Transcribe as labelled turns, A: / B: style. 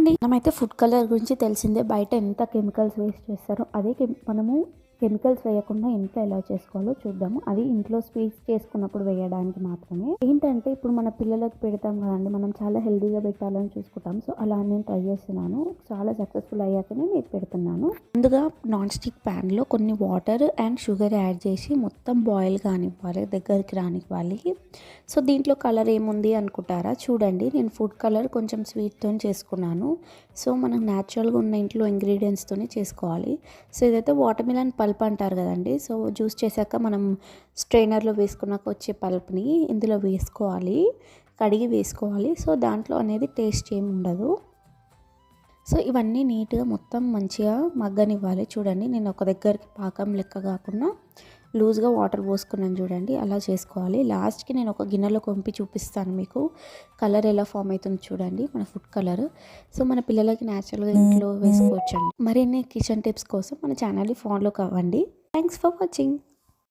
A: అండి. మనమైతే food colour గురించి తెలిసిందే, బయట ఎంత కెమికల్స్ వేస్ట్ చేస్తారో అదే మనము కెమికల్స్ వేయకుండా ఇంట్లో ఎలా చేసుకోవాలో చూద్దాము. అది ఇంట్లో స్వీట్స్ చేసుకున్నప్పుడు వేయడానికి మాత్రమే. ఏంటంటే ఇప్పుడు మన పిల్లలకు పెడతాం కదండి, మనం చాలా హెల్తీగా పెట్టాలని చూసుకుంటాం. సో అలా నేను ట్రై చేస్తున్నాను, చాలా సక్సెస్ఫుల్ అయ్యాకనే మీకు పెడుతున్నాను. ముందుగా నాన్ స్టిక్ ప్యాన్లో కొన్ని వాటర్ అండ్ షుగర్ యాడ్ చేసి మొత్తం బాయిల్ కానివ్వాలి, దగ్గరికి రానివ్వాలి. సో దీంట్లో కలర్ ఏముంది అనుకుంటారా, చూడండి నేను ఫుడ్ కలర్ కొంచెం స్వీట్తో చేసుకున్నాను. సో మనం న్యాచురల్గా ఉన్న ఇంట్లో ఇంగ్రీడియంట్స్తోనే చేసుకోవాలి. సో ఇదైతే వాటర్ మిలన్ పల్ప్ అంటారు కదండి. సో జ్యూస్ చేశాక మనం స్ట్రైనర్లో వేసుకున్నాక వచ్చే పల్ప్ని ఇందులో వేసుకోవాలి, కడిగి వేసుకోవాలి. సో దాంట్లో అనేది టేస్ట్ ఏమి ఉండదు. సో ఇవన్నీ నీట్గా మొత్తం మంచిగా మగ్గనివ్వాలి. చూడండి నేను ఒక దగ్గరికి పాకం లెక్క కాకుండా లూజ్గా వాటర్ పోసుకున్నాను చూడండి, అలా చేసుకోవాలి. లాస్ట్కి నేను ఒక గిన్నెలో కొంపి చూపిస్తాను మీకు, కలర్ ఎలా ఫామ్ అవుతుంది చూడండి, మన ఫుడ్ కలర్. సో మన పిల్లలకి న్యాచురల్గా ఇంట్లో వేసుకోవచ్చండి. మరిన్ని కిచెన్ టిప్స్ కోసం మన ఛానల్ని ఫాలో అవ్వండి. Thanks for watching.